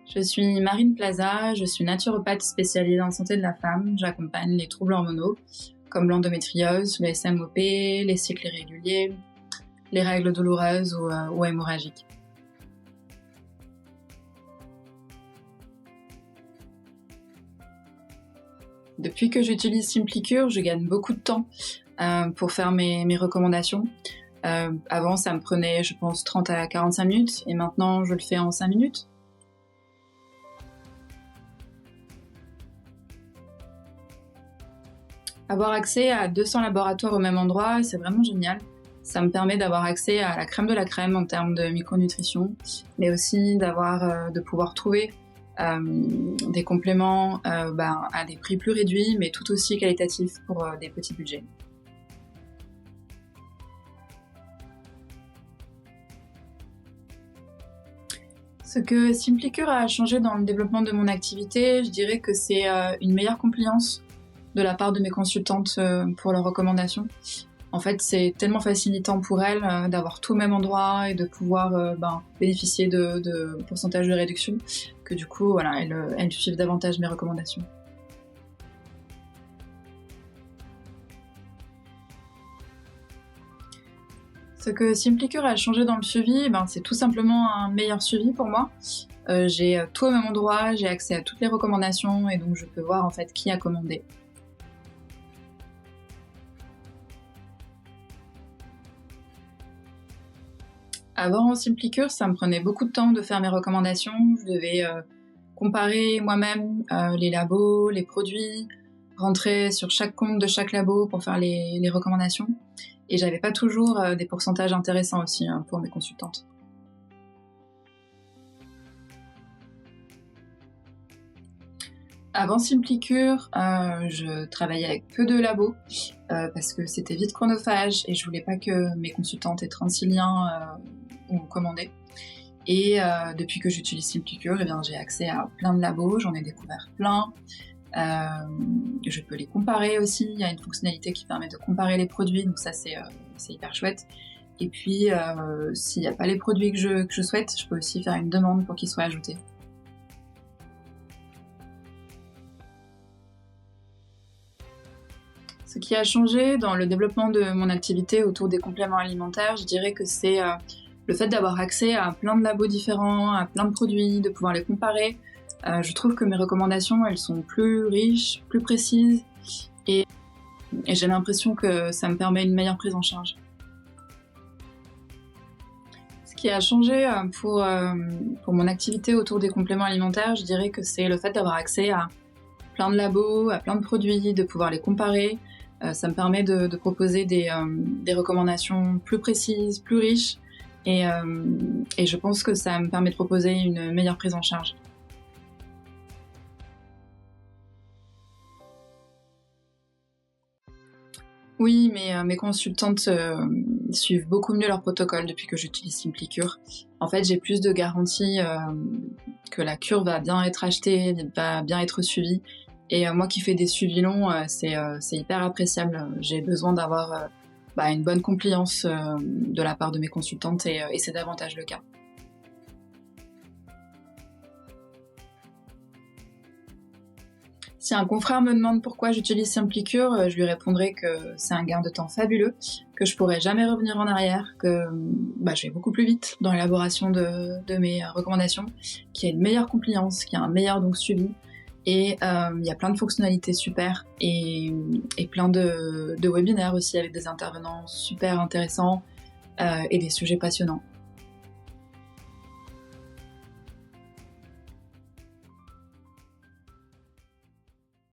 Je suis Marine Plaza, je suis naturopathe spécialisée en santé de la femme. J'accompagne les troubles hormonaux comme l'endométriose, le SMOP, les cycles irréguliers, les règles douloureuses ou hémorragiques. Depuis que j'utilise SimplyCure, je gagne beaucoup de temps pour faire mes recommandations. Avant, ça me prenait, je pense, 30 à 45 minutes et maintenant, je le fais en 5 minutes. Avoir accès à 200 laboratoires au même endroit, c'est vraiment génial. Ça me permet d'avoir accès à la crème de la crème en termes de micronutrition, mais aussi de pouvoir trouver des compléments à des prix plus réduits, mais tout aussi qualitatifs pour des petits budgets. Ce que SimplyCure a changé dans le développement de mon activité, je dirais que c'est une meilleure compliance de la part de mes consultantes pour leurs recommandations. En fait, c'est tellement facilitant pour elles d'avoir tout au même endroit et de pouvoir bénéficier de pourcentage de réduction que du coup, voilà, elles suivent davantage mes recommandations. Ce que SimplyCure a changé dans le suivi, c'est tout simplement un meilleur suivi pour moi. J'ai tout au même endroit, j'ai accès à toutes les recommandations et donc je peux voir en fait qui a commandé. Avant SimplyCure, ça me prenait beaucoup de temps de faire mes recommandations. Je devais comparer moi-même les labos, les produits, rentrer sur chaque compte de chaque labo pour faire les recommandations. Et j'avais pas toujours des pourcentages intéressants aussi pour mes consultantes. Avant SimplyCure, je travaillais avec peu de labos parce que c'était vite chronophage et je voulais pas que mes consultantes aient 36 liens ou commandés. Et depuis que j'utilise SimplyCure, j'ai accès à plein de labos, j'en ai découvert plein. Je peux les comparer aussi, il y a une fonctionnalité qui permet de comparer les produits, donc ça c'est hyper chouette. Et puis s'il n'y a pas les produits que je souhaite, je peux aussi faire une demande pour qu'ils soient ajoutés. Ce qui a changé dans le développement de mon activité autour des compléments alimentaires, je dirais que c'est le fait d'avoir accès à plein de labos différents, à plein de produits, de pouvoir les comparer. Je trouve que mes recommandations, elles sont plus riches, plus précises et j'ai l'impression que ça me permet une meilleure prise en charge. Ce qui a changé pour mon activité autour des compléments alimentaires, je dirais que c'est le fait d'avoir accès à plein de labos, à plein de produits, de pouvoir les comparer. Ça me permet de proposer des recommandations plus précises, plus riches et je pense que ça me permet de proposer une meilleure prise en charge. Oui, mais mes consultantes suivent beaucoup mieux leur protocole depuis que j'utilise SimplyCure. En fait, j'ai plus de garanties que la cure va bien être achetée, va bien être suivie. Et moi qui fais des suivis longs, c'est hyper appréciable. J'ai besoin d'avoir une bonne compliance de la part de mes consultantes et c'est davantage le cas. Si un confrère me demande pourquoi j'utilise SimplyCure, je lui répondrai que c'est un gain de temps fabuleux, que je pourrai jamais revenir en arrière, que je vais beaucoup plus vite dans l'élaboration de mes recommandations, qu'il y a une meilleure compliance, qu'il y a un meilleur suivi, et il y a plein de fonctionnalités super, et plein de webinaires aussi avec des intervenants super intéressants et des sujets passionnants.